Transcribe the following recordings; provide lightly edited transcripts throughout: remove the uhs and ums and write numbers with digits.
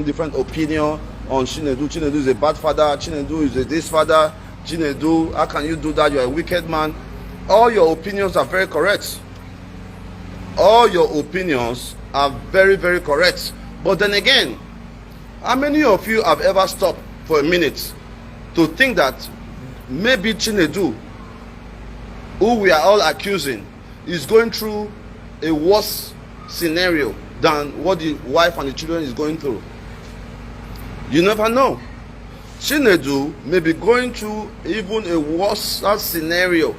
Different opinion on Chinedu. Chinedu is a bad father. Chinedu is a this father. Chinedu, how can you do that? You're a wicked man. All your opinions are very correct. All your opinions are very, very correct. But then again, how many of you have ever stopped for a minute to think that maybe Chinedu, who we are all accusing, is going through a worse scenario than what the wife and the children is going through? You never know. Chinedu may be going through even a worse scenario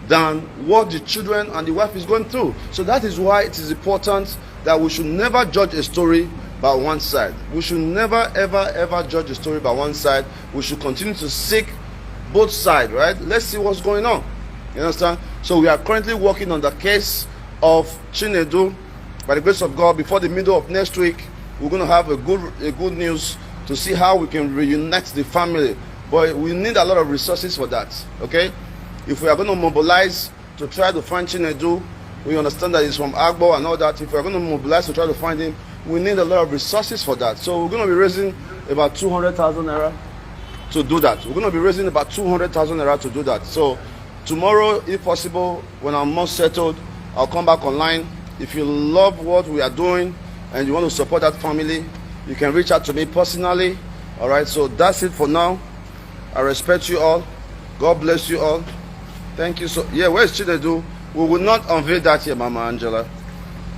than what the children and the wife is going through. So that is why it is important that we should never judge a story by one side. We should never ever judge a story by one side. We should continue to seek both sides, right? Let's see what's going on. You understand? So we are currently working on the case of Chinedu. By the grace of God, before the middle of next week, we're going to have a good news to see how we can reunite the family. But we need a lot of resources for that, okay? If we are going to mobilize to try to find Chinedu, we understand that he's from Agbo and all that. If we are going to mobilize to try to find him, we need a lot of resources for that. So we're going to be raising about 200,000 naira to do that. We're going to be raising about 200,000 naira to do that. So tomorrow, if possible, when I'm more settled, I'll come back online. If you love what we are doing and you want to support that family, you can reach out to me personally. All right, so that's it for now. I respect you all. God bless you all. Thank you. So yeah, where's Chinedu? We will not unveil that here, Mama Angela.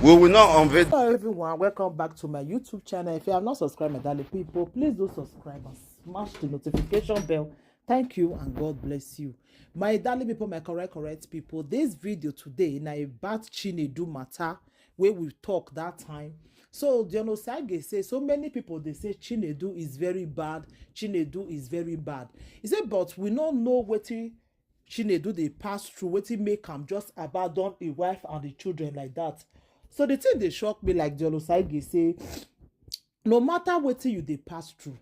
We will not unveil. Hello everyone, welcome back to my YouTube channel. If you have not subscribed, my darling people, please do subscribe and smash the notification bell. Thank you and God bless you. My darling people, my correct people, this video today na about Chinedu matter where we talk that time. So Sage say so many people they say Chinedu is very bad. Chinedu is very bad. He said, but we don't know what Chinedu they pass through, what make him just abandon a wife and the children like that. So the thing they shock me, like Sage say, no matter what you they pass through,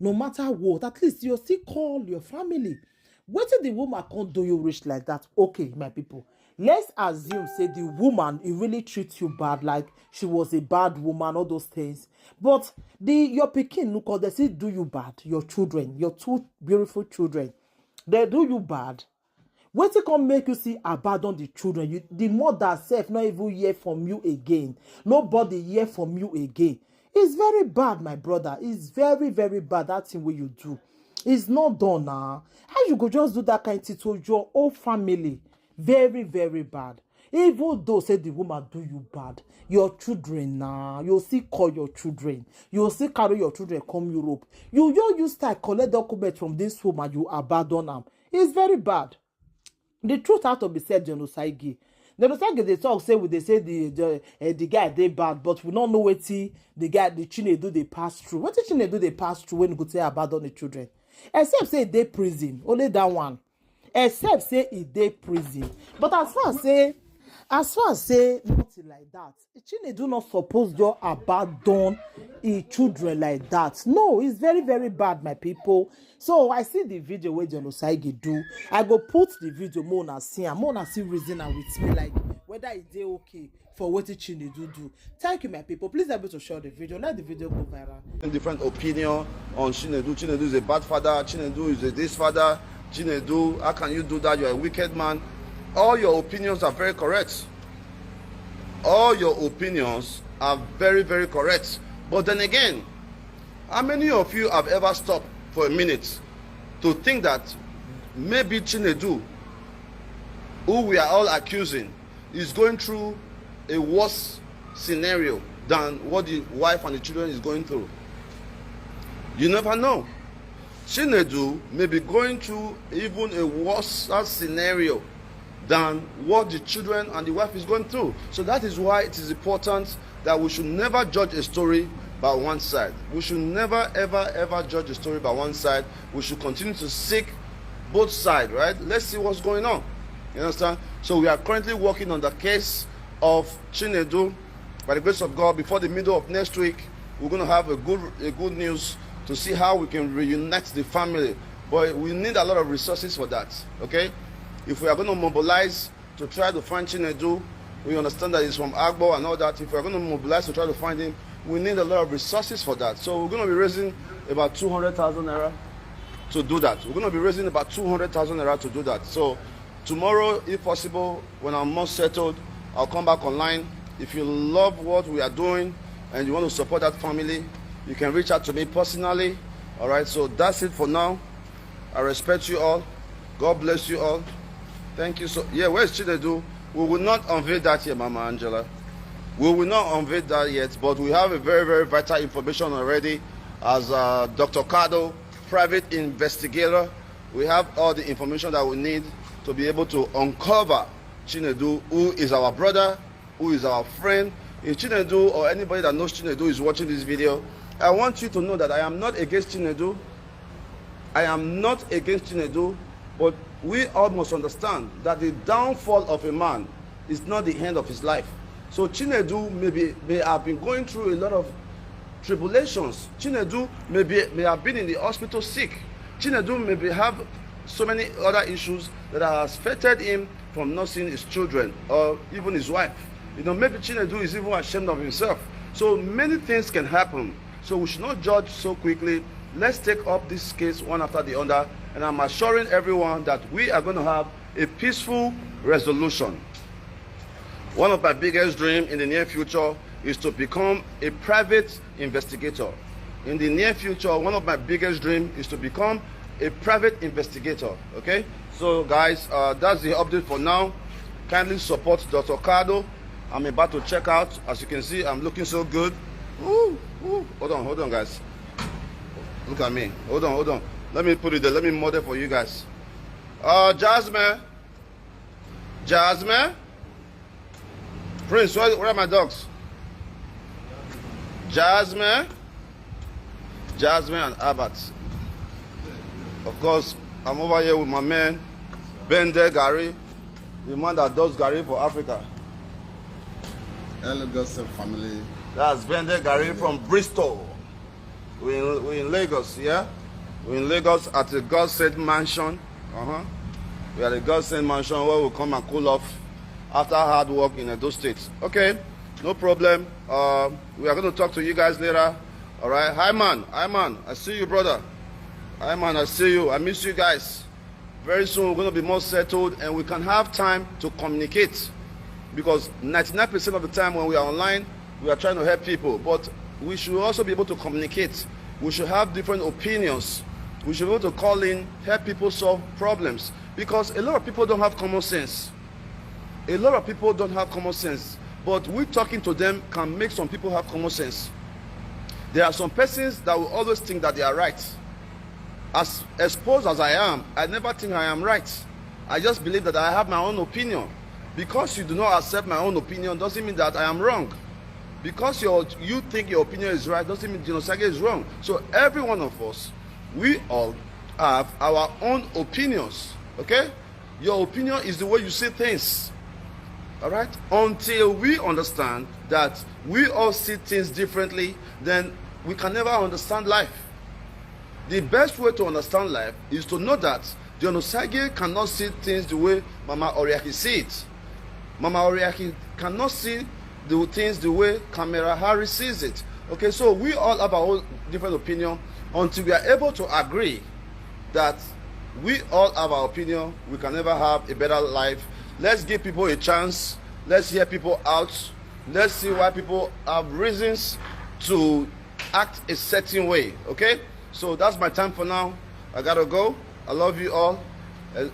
no matter what, at least you still call your family. What if the woman can't do you rich like that? Okay, my people. Let's assume, say, the woman, it really treats you bad, like she was a bad woman, all those things. But your Pikin, because they still do you bad, your children, your two beautiful children, they do you bad. What it can make you see abandon the children? The mother self not even hear from you again. Nobody hear from you again. It's very bad, my brother. It's very, very bad, that thing what you do. It's not done now. How you go just do that kind of thing to your whole family? Very, very bad. Even though say the woman do you bad, your children now, you'll see call your children. You'll see carry your children come Europe. You start collect documents from this woman, you abandon them. It's very bad. The truth has to be said, Genosage. Genosage they talk say they say the guy they bad, but we don't know what the Chinedu they pass through. What the Chinedu they pass through when you go say abandon the children? Except say they prison, only that one. Except say they prison. But as far as say nothing like that, Chinedu not supposed to abandon his children like that. No, it's very, very bad, my people. So I see the video where Genosage do. I go put the video more na see reason with me, like whether it's okay for what Chinedu do. Thank you, my people. Please able to share the video. Let the video go viral. Different opinion on Chinedu. Chinedu is a bad father. Chinedu is a this father. Chinedu, how can you do that? You're a wicked man. All your opinions are very correct. All your opinions are very, very correct. But then again, how many of you have ever stopped for a minute to think that maybe Chinedu, who we are all accusing, is going through a worse scenario than what the wife and the children is going through? You never know. Chinedu may be going through even a worse scenario than what the children and the wife is going through. So that is why it is important that we should never judge a story by one side. We should never ever judge a story by one side. We should continue to seek both sides, right? Let's see what's going on. You understand? So we are currently working on the case of Chinedu. By the grace of God, before the middle of next week, we're going to have a good news to see how we can reunite the family. But we need a lot of resources for that, okay? If we are going to mobilize to try to find Chinedu, we understand that he's from Agbo and all that. If we are going to mobilize to try to find him, we need a lot of resources for that. So we're going to be raising about 200,000 naira to do that. We're going to be raising about 200,000 naira to do that. So tomorrow, if possible, when I'm more settled, I'll come back online. If you love what we are doing and you want to support that family, you can reach out to me personally. All right, so that's it for now. I respect you all. God bless you all. Thank you. So yeah, where's Chinedu? We will not unveil that here, Mama Angela. We will not unveil that yet, but we have a very, very vital information already. As Dr. Kado, private investigator, we have all the information that we need to be able to uncover Chinedu, who is our brother, who is our friend. If Chinedu or anybody that knows Chinedu is watching this video, I want you to know that I am not against Chinedu. I am not against Chinedu, but we all must understand that the downfall of a man is not the end of his life. So Chinedu may have been going through a lot of tribulations. Chinedu may have been in the hospital sick. Chinedu may have so many other issues that have affected him from not seeing his children or even his wife. You know, maybe Chinedu is even ashamed of himself. So many things can happen. So we should not judge so quickly. Let's take up this case one after the other, and I'm assuring everyone that we are going to have a peaceful resolution. One of my biggest dreams in the near future is to become a private investigator. In the near future, one of my biggest dreams is to become a private investigator. Okay, so guys, that's the update for now. Kindly support Dr. Kado. I'm about to check out. As you can see, I'm looking so good. Ooh, ooh. Hold on, guys. Look at me. Hold on. Let me put it there. Let me model for you guys. Jasmine. Prince, where are my dogs? Jasmine and Albert. Of course, I'm over here with my man, Bende Gary, the man that does Gary for Africa. Hello, Gossip family. That's Bende Gary from Bristol. We're in Lagos, yeah? We're in Lagos at the God Said Mansion. We are at the God Said Mansion where we'll come and cool off after hard work in Edo State. Okay, no problem. We are going to talk to you guys later. All right. Hi, man. I see you, brother. Hi, man. I see you. I miss you guys. Very soon we're going to be more settled and we can have time to communicate. Because 99% of the time when we are online, we are trying to help people. But we should also be able to communicate. We should have different opinions. We should be able to call in, help people solve problems. Because a lot of people don't have common sense. But we talking to them can make some people have common sense. There are some persons that will always think that they are right. As exposed as I am, I never think I am right. I just believe that I have my own opinion. Because you do not accept my own opinion doesn't mean that I am wrong. Because you think your opinion is right doesn't mean Genosage is wrong. So every one of us, we all have our own opinions. Okay? Your opinion is the way you see things. All right? Until we understand that we all see things differently, then we can never understand life. The best way to understand life is to know that Genosage cannot see things the way Mama Oriaki sees it. Mama Oriaki cannot see the things the way Camera Harry sees it. Okay, so we all have our own different opinion. Until we are able to agree that we all have our opinion, we can never have a better life. Let's give people a chance. Let's hear people out. Let's see why people have reasons to act a certain way. Okay, so that's my time for now. I gotta go. I love you all.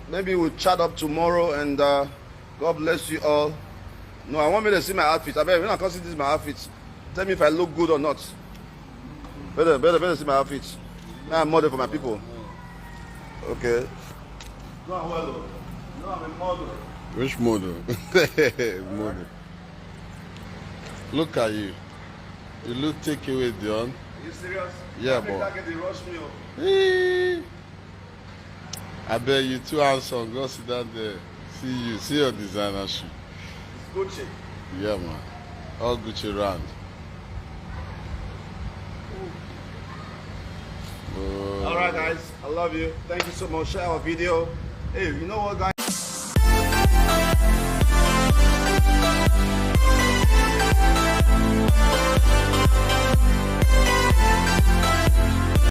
Maybe we'll chat up tomorrow, and God bless you all. No, I want me to see my outfit. I bet when I can see this my outfit, tell me if I look good or not. Better see my outfit. Now I'm model for my people. Okay. No, I'm a model. Which model? Model. Look at you. You look take away, Dion. Are you serious? Yeah, boy. I bet you too handsome. Go sit down there. See your designer shoe. It's Gucci. Yeah, man. All Gucci round. All right, guys. I love you. Thank you so much. Share our video. Hey, you know what, guys?